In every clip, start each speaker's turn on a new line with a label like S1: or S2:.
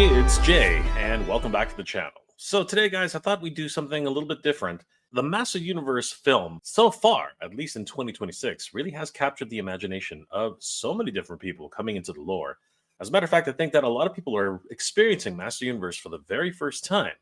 S1: everybody, it's Jay, and welcome back to the channel. So today, guys, I thought we'd do something a little bit different. The Master Universe film, so far, at least in 2026, really has captured the imagination of so many different people coming into the lore. As a matter of fact, I think that a lot of people are experiencing Master Universe for the very first time.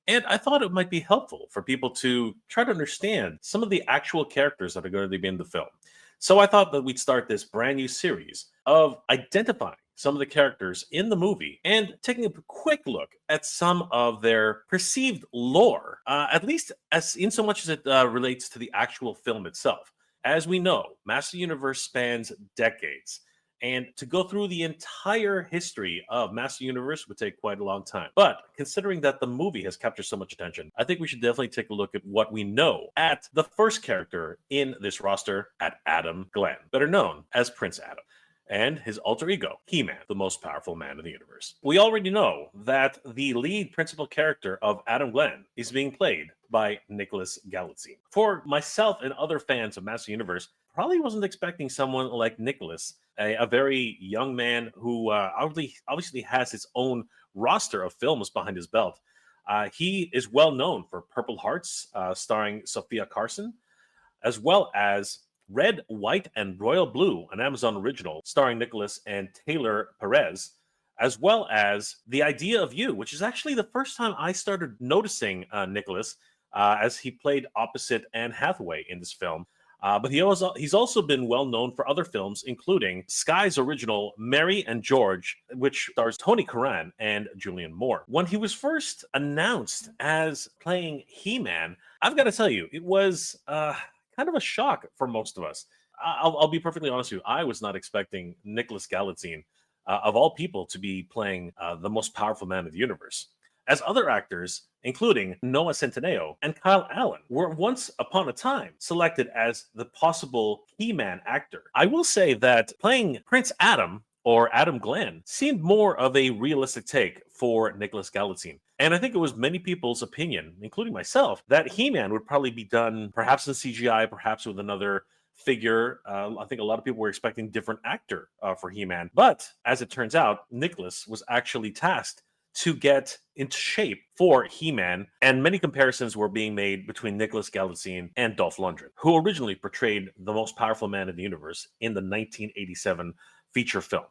S1: And I thought it might be helpful for people to try to understand some of the actual characters that are going to be in the film. So I thought that we'd start this brand new series of identifying some of the characters in the movie and taking a quick look at some of their perceived lore, at least as in so much as it relates to the actual film itself. As we know, Master Universe spans decades. And to go through the entire history of Master Universe would take quite a long time. But considering that the movie has captured so much attention, I think we should definitely take a look at what we know at the first character in this roster, at Adam Glenn, better known as Prince Adam, and his alter ego, He-Man, the most powerful man in the universe. We already know that the lead principal character of Adam Glenn is being played by Nicholas Galitzine. For myself and other fans of Master Universe, probably wasn't expecting someone like Nicholas, a very young man who obviously has his own roster of films behind his belt. He is well known for Purple Hearts, starring Sophia Carson, as well as Red, White, and Royal Blue, an Amazon original starring Nicholas and Taylor Perez, as well as The Idea of You, which is actually the first time I started noticing Nicholas, as he played opposite Anne Hathaway in this film. But he's also been well known for other films, including Sky's original Mary and George, which stars Tony Curran and Julianne Moore. When he was first announced as playing He-Man, I've got to tell you, it was kind of a shock for most of us. I'll be perfectly honest with you. I was not expecting Nicholas Galitzine, of all people, to be playing the most powerful man in the universe. As other actors, including Noah Centineo and Kyle Allen, were once upon a time selected as the possible He-Man actor. I will say that playing Prince Adam, or Adam Glenn, seemed more of a realistic take for Nicholas Galitzine. And I think it was many people's opinion, including myself, that He-Man would probably be done perhaps in CGI, perhaps with another figure. I think a lot of people were expecting a different actor for He-Man. But as it turns out, Nicholas was actually tasked to get into shape for He-Man, and many comparisons were being made between Nicholas Galitzine and Dolph Lundgren, who originally portrayed the most powerful man in the universe in the 1987 feature film.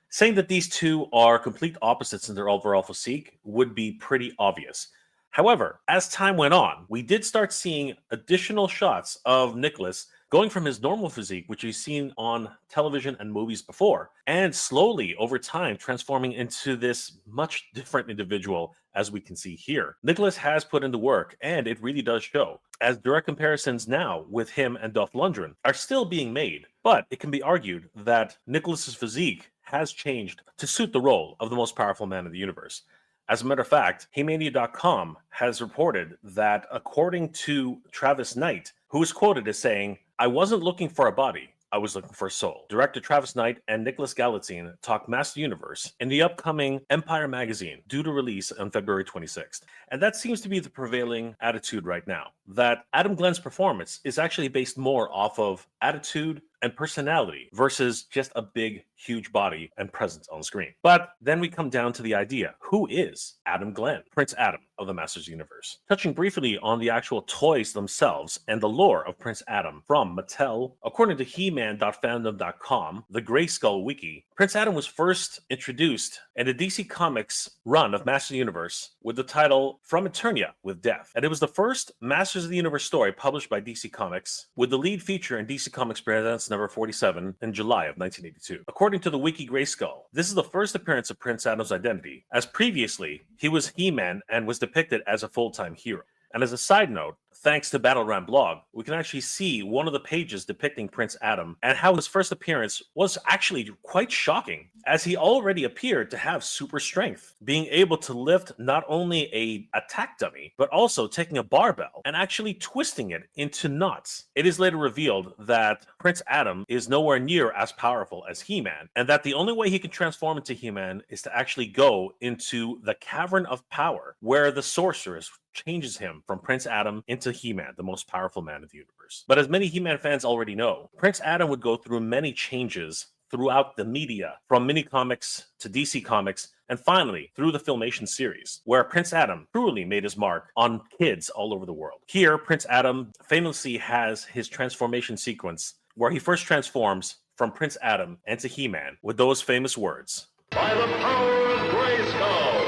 S1: Saying that these two are complete opposites in their overall physique would be pretty obvious. However, as time went on, we did start seeing additional shots of Nicholas going from his normal physique, which we've seen on television and movies before, and slowly over time transforming into this much different individual, as we can see here. Nicholas has put in the work, and it really does show, as direct comparisons now with him and Dolph Lundgren are still being made. But it can be argued that Nicholas's physique has changed to suit the role of the most powerful man in the universe. As a matter of fact, Hemania.com has reported that, according to Travis Knight, who is quoted as saying, "I wasn't looking for a body, I was looking for a soul." Director Travis Knight and Nicholas Galitzine talk Master Universe in the upcoming Empire magazine, due to release on February 26th. And that seems to be the prevailing attitude right now, that Adam Glenn's performance is actually based more off of attitude and personality versus just a big, huge body and presence on screen. But then we come down to the idea, who is Adam Glenn, Prince Adam of the Masters Universe? Touching briefly on the actual toys themselves and the lore of Prince Adam from Mattel, according to He-Man.fandom.com, the Grayskull wiki, Prince Adam was first introduced in the DC Comics run of Masters Universe with the title From Eternia with Death. And it was the first Masters of the Universe story published by DC Comics, with the lead feature in DC Comics Presents number 47 in July of 1982. According to the wiki Grayskull, this is the first appearance of Prince Adam's identity, as previously he was He-Man and was depicted as a full-time hero. And as a side note, thanks to Battleground blog, we can actually see one of the pages depicting Prince Adam and how his first appearance was actually quite shocking, as he already appeared to have super strength, being able to lift not only a attack dummy, but also taking a barbell and actually twisting it into knots. It is later revealed that Prince Adam is nowhere near as powerful as He-Man, and that the only way he can transform into He-Man is to actually go into the Cavern of Power, where the sorceress changes him from Prince Adam into He-Man, the most powerful man of the universe. But as many He-Man fans already know, Prince Adam would go through many changes throughout the media, from mini comics to DC Comics, and finally through the Filmation series, where Prince Adam truly made his mark on kids all over the world. Here, Prince Adam famously has his transformation sequence, where he first transforms from Prince Adam into He-Man with those famous words, "By the power of Grayskull."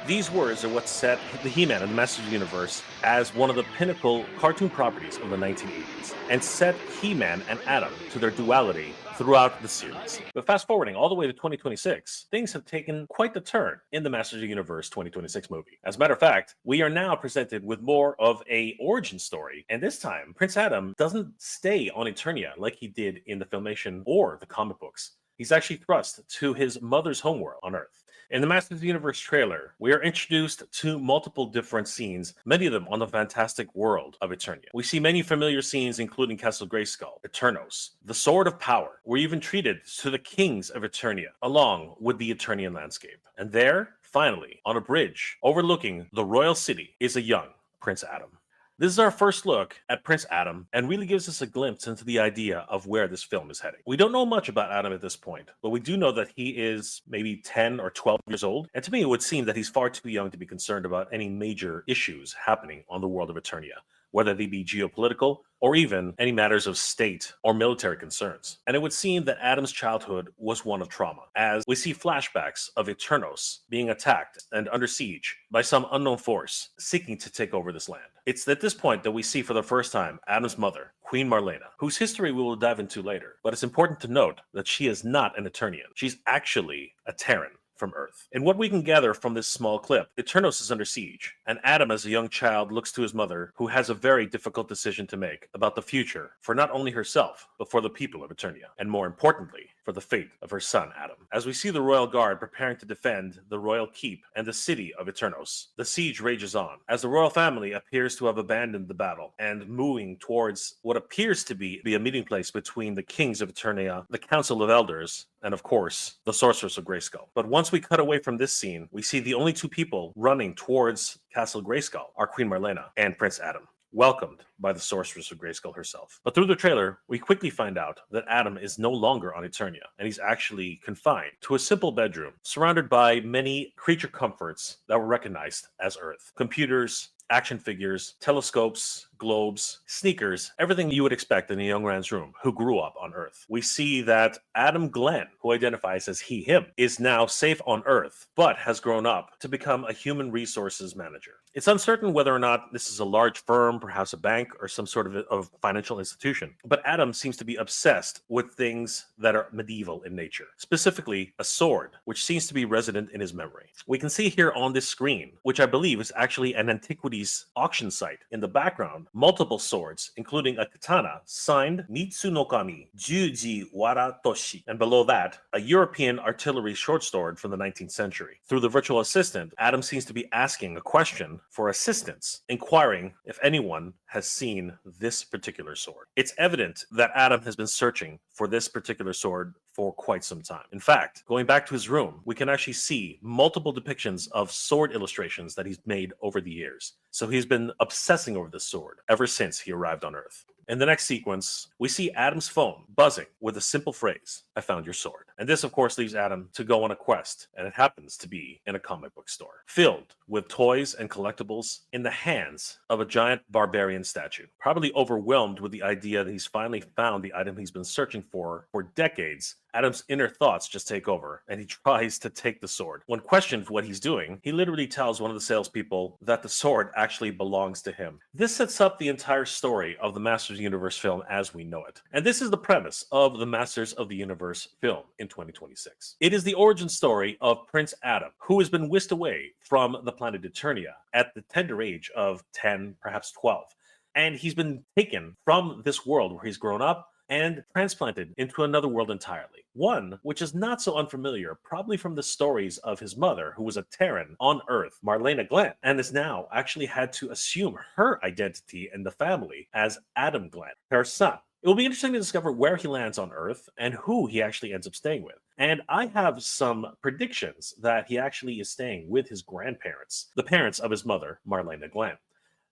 S1: These words are what set the He-Man and the Masters of the Universe as one of the pinnacle cartoon properties of the 1980s, and set He-Man and Adam to their duality throughout the series. But fast forwarding all the way to 2026, things have taken quite the turn in the Masters of the Universe 2026 movie. As a matter of fact, we are now presented with more of a origin story, and this time, Prince Adam doesn't stay on Eternia like he did in the Filmation or the comic books. He's actually thrust to his mother's homeworld on Earth. In the Masters of the Universe trailer, we are introduced to multiple different scenes, many of them on the fantastic world of Eternia. We see many familiar scenes, including Castle Grayskull, Eternos, the Sword of Power. We're even treated to the kings of Eternia, along with the Eternian landscape. And there, finally, on a bridge overlooking the royal city, is a young Prince Adam. This is our first look at Prince Adam and really gives us a glimpse into the idea of where this film is heading. We don't know much about Adam at this point, but we do know that he is maybe 10 or 12 years old. And to me, it would seem that he's far too young to be concerned about any major issues happening on the world of Eternia, whether they be geopolitical or even any matters of state or military concerns. And it would seem that Adam's childhood was one of trauma, as we see flashbacks of Eternos being attacked and under siege by some unknown force seeking to take over this land. It's at this point that we see for the first time Adam's mother, Queen Marlena, whose history we will dive into later. But it's important to note that she is not an Eternian. She's actually a Terran from Earth. And what we can gather from this small clip, Eternos is under siege, and Adam as a young child looks to his mother, who has a very difficult decision to make about the future for not only herself, but for the people of Eternia, and more importantly, for the fate of her son Adam. As we see the royal guard preparing to defend the royal keep and the city of Eternos, the siege rages on, as the royal family appears to have abandoned the battle and moving towards what appears to be a meeting place between the kings of Eternia, the Council of Elders, and of course, the Sorceress of Grayskull. But once we cut away from this scene, we see the only two people running towards Castle Grayskull are Queen Marlena and Prince Adam, welcomed by the Sorceress of Grayskull herself. But through the trailer, we quickly find out that Adam is no longer on Eternia, and he's actually confined to a simple bedroom, surrounded by many creature comforts that were recognized as Earth. Computers, action figures, telescopes, globes, sneakers, everything you would expect in a young man's room who grew up on Earth. We see that Adam Glenn, who identifies as he, him, is now safe on Earth, but has grown up to become a human resources manager. It's uncertain whether or not this is a large firm, perhaps a bank, or some sort of financial institution. But Adam seems to be obsessed with things that are medieval in nature, specifically a sword, which seems to be resident in his memory. We can see here on this screen, which I believe is actually an antiquities auction site. In the background, multiple swords, including a katana signed Mitsunokami Juji Wara Toshi, and below that, a European artillery short sword from the 19th century. Through the virtual assistant, Adam seems to be asking a question for assistance, inquiring if anyone has seen this particular sword. It's evident that Adam has been searching for this particular sword for quite some time. In fact, going back to his room, we can actually see multiple depictions of sword illustrations that he's made over the years. So he's been obsessing over this sword ever since he arrived on Earth. In the next sequence, we see Adam's phone buzzing with a simple phrase, "I found your sword." And this, of course, leaves Adam to go on a quest, and it happens to be in a comic book store, filled with toys and collectibles in the hands of a giant barbarian statue, probably overwhelmed with the idea that he's finally found the item he's been searching for decades. Adam's inner thoughts just take over, and he tries to take the sword. When questioned what he's doing, he literally tells one of the salespeople that the sword actually belongs to him. This sets up the entire story of the Masters of the Universe film as we know it. And this is the premise of the Masters of the Universe film in 2026. It is the origin story of Prince Adam, who has been whisked away from the planet Eternia at the tender age of 10, perhaps 12. And he's been taken from this world where he's grown up and transplanted into another world entirely. One which is not so unfamiliar, probably from the stories of his mother, who was a Terran on Earth, Marlena Glenn, and has now actually had to assume her identity in the family as Adam Glenn, her son. It will be interesting to discover where he lands on Earth and who he actually ends up staying with. And I have some predictions that he actually is staying with his grandparents, the parents of his mother, Marlena Glenn.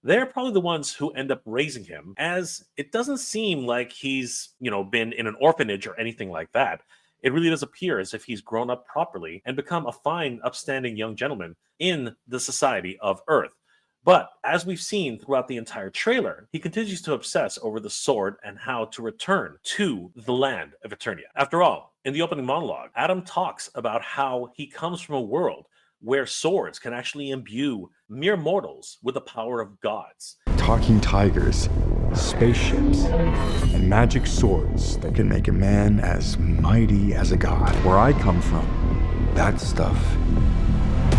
S1: they're probably the ones who end up raising him, as it doesn't seem like he's, been in an orphanage or anything like that. It really does appear as if he's grown up properly and become a fine, upstanding young gentleman in the society of Earth. But as we've seen throughout the entire trailer, he continues to obsess over the sword and how to return to the land of Eternia. After all, in the opening monologue, Adam talks about how he comes from a world where swords can actually imbue mere mortals with the power of gods.
S2: Talking tigers, spaceships, and magic swords that can make a man as mighty as a god. Where I come from, that stuff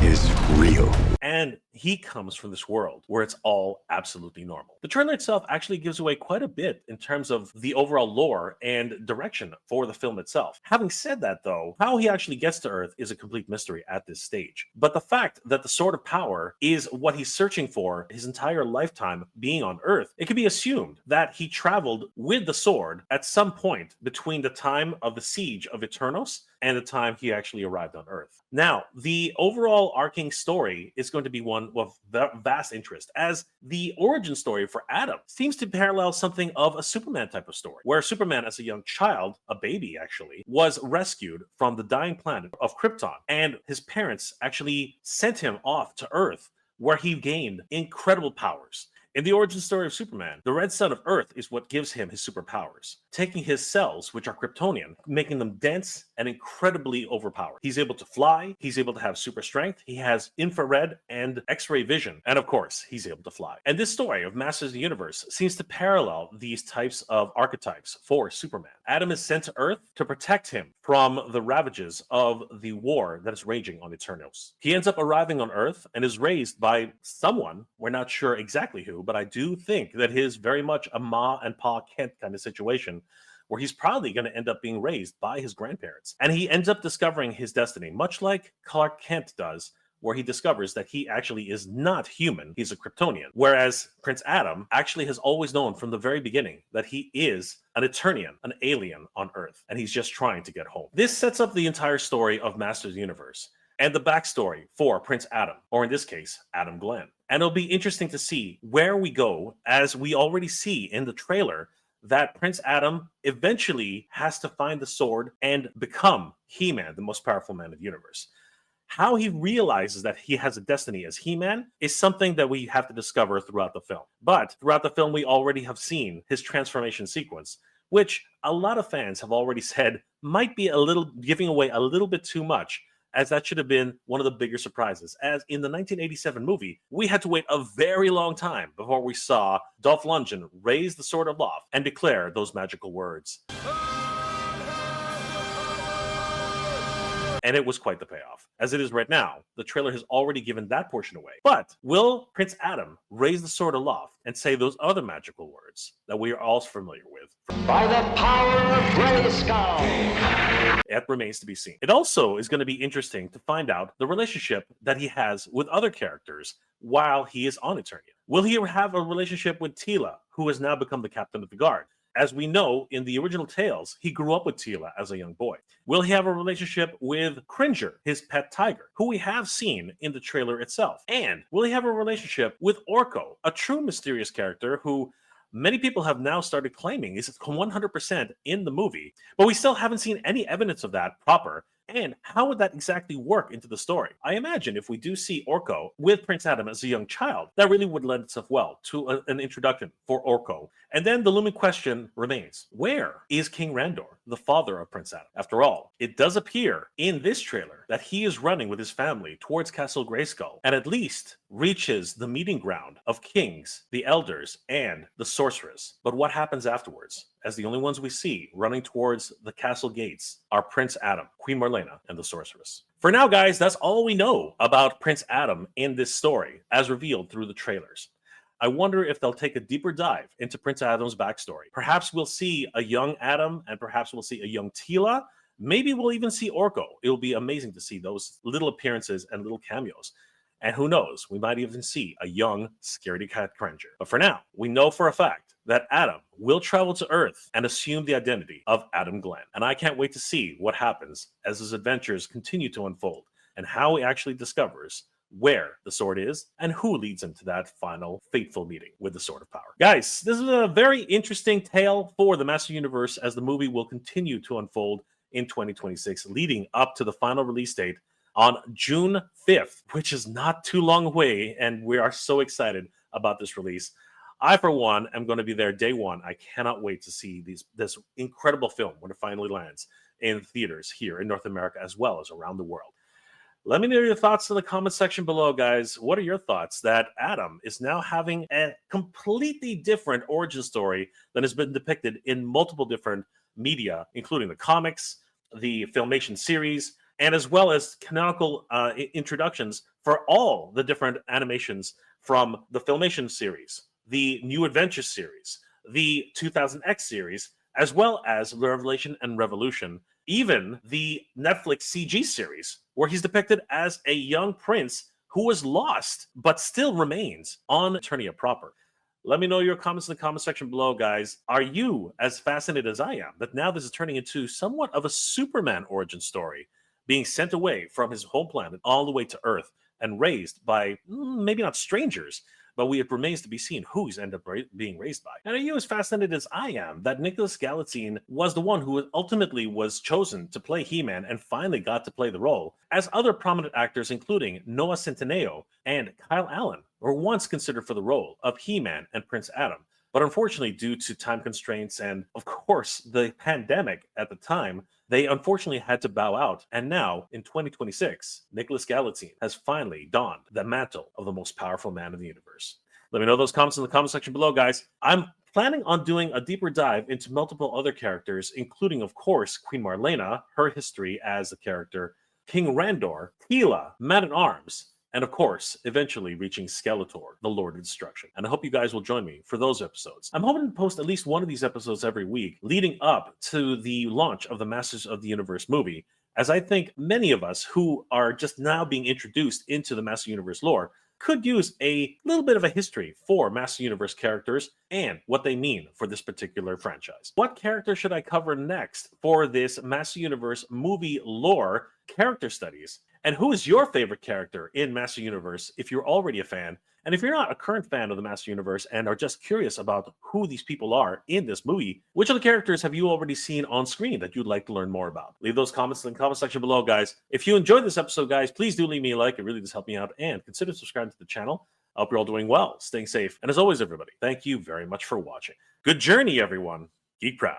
S2: is real.
S1: And he comes from this world where it's all absolutely normal. The trailer itself actually gives away quite a bit in terms of the overall lore and direction for the film itself. Having said that, though, how he actually gets to Earth is a complete mystery at this stage. But the fact that the Sword of Power is what he's searching for his entire lifetime being on Earth, it can be assumed that he traveled with the sword at some point between the time of the siege of Eternos and the time he actually arrived on Earth. Now, the overall arcing story is going to be one of vast interest, as the origin story for Adam seems to parallel something of a Superman type of story, where Superman, as a young child, a baby actually, was rescued from the dying planet of Krypton, and his parents actually sent him off to Earth, where he gained incredible powers. In the origin story of Superman, the red sun of Earth is what gives him his superpowers, taking his cells, which are Kryptonian, making them dense and incredibly overpowered. He's able to fly, he's able to have super strength, he has infrared and X-ray vision, and of course, he's able to fly. And this story of Masters of the Universe seems to parallel these types of archetypes for Superman. Adam is sent to Earth to protect him from the ravages of the war that is raging on Eternos. He ends up arriving on Earth and is raised by someone, we're not sure exactly who, but I do think that his very much a Ma and Pa Kent kind of situation, where he's probably going to end up being raised by his grandparents. And he ends up discovering his destiny, much like Clark Kent does, where he discovers that he actually is not human, he's a Kryptonian. Whereas Prince Adam actually has always known from the very beginning that he is an Eternian, an alien on Earth, and he's just trying to get home. This sets up the entire story of Masters of the Universe and the backstory for Prince Adam, or in this case, Adam Glenn. And it'll be interesting to see where we go, as we already see in the trailer that Prince Adam eventually has to find the sword and become He-Man, the most powerful man in the universe. How he realizes that he has a destiny as He-Man is something that we have to discover throughout the film. But throughout the film, we already have seen his transformation sequence, which a lot of fans have already said might be giving away a little bit too much, as that should have been one of the bigger surprises. As in the 1987 movie, we had to wait a very long time before we saw Dolph Lundgren raise the sword aloft and declare those magical words. And it was quite the payoff. As it is right now, the trailer has already given that portion away. But will Prince Adam raise the sword aloft and say those other magical words that we are all familiar with?
S3: By the power of Grayskull!
S1: It remains to be seen. It also is going to be interesting to find out the relationship that he has with other characters while he is on Eternia. Will he have a relationship with Teela, who has now become the captain of the guard? As we know, in the original tales, he grew up with Teela as a young boy. Will he have a relationship with Cringer, his pet tiger, who we have seen in the trailer itself? And will he have a relationship with Orko, a true mysterious character who many people have now started claiming is 100% in the movie, but we still haven't seen any evidence of that proper. And how would that exactly work into the story? I imagine if we do see Orko with Prince Adam as a young child, that really would lend itself well to an introduction for Orko. And then the looming question remains, where is King Randor, the father of Prince Adam? After all, it does appear in this trailer that he is running with his family towards Castle Grayskull and at least reaches the meeting ground of kings, the elders, and the sorceress. But what happens afterwards? As the only ones we see running towards the castle gates are Prince Adam, Queen Marlena, and the sorceress. For now, guys, that's all we know about Prince Adam in this story, as revealed through the trailers. I wonder if they'll take a deeper dive into Prince Adam's backstory. Perhaps we'll see a young Adam, and perhaps we'll see a young Teela. Maybe we'll even see Orko. It'll be amazing to see those little appearances and little cameos. And who knows, we might even see a young scaredy cat Cringer. But for now, we know for a fact that Adam will travel to Earth and assume the identity of Adam Glenn. And I can't wait to see what happens as his adventures continue to unfold and how he actually discovers where the sword is, and who leads him to that final fateful meeting with the Sword of Power. Guys, this is a very interesting tale for the Master Universe as the movie will continue to unfold in 2026, leading up to the final release date on June 5th, which is not too long away, and we are so excited about this release. I, for one, am going to be there day one. I cannot wait to see this incredible film when it finally lands in theaters here in North America as well as around the world. Let me know your thoughts in the comment section below, guys. What are your thoughts that Adam is now having a completely different origin story than has been depicted in multiple different media, including the comics, the Filmation series, and as well as canonical introductions for all the different animations from the Filmation series, the New Adventures series, the 2000X series, as well as Revelation and Revolution, even the Netflix CG series, where he's depicted as a young prince who was lost, but still remains on Eternia proper. Let me know your comments in the comment section below, guys. Are you as fascinated as I am that now this is turning into somewhat of a Superman origin story, being sent away from his home planet all the way to Earth and raised by maybe not strangers, but it remains to be seen who he's ended up being raised by. And are you as fascinated as I am that Nicholas Galitzine was the one who ultimately was chosen to play He-Man and finally got to play the role, as other prominent actors including Noah Centineo and Kyle Allen were once considered for the role of He-Man and Prince Adam. But unfortunately, due to time constraints and, of course, the pandemic at the time, they unfortunately had to bow out. And now, in 2026, Nicholas Galitzine has finally donned the mantle of the most powerful man in the universe. Let me know those comments in the comment section below, guys. I'm planning on doing a deeper dive into multiple other characters, including, of course, Queen Marlena, her history as a character, King Randor, Tila, Man-at-Arms, and of course, eventually reaching Skeletor, the Lord of Destruction. And I hope you guys will join me for those episodes. I'm hoping to post at least one of these episodes every week, leading up to the launch of the Masters of the Universe movie, as I think many of us who are just now being introduced into the Master Universe lore could use a little bit of a history for Master Universe characters and what they mean for this particular franchise. What character should I cover next for this Master Universe movie lore character studies? And who is your favorite character in Master Universe if you're already a fan? And if you're not a current fan of the Master Universe and are just curious about who these people are in this movie, which of the characters have you already seen on screen that you'd like to learn more about? Leave those comments in the comment section below, guys. If you enjoyed this episode, guys, please do leave me a like. It really does help me out. And consider subscribing to the channel. I hope you're all doing well, staying safe. And as always, everybody, thank you very much for watching. Good journey, everyone. Geek proud.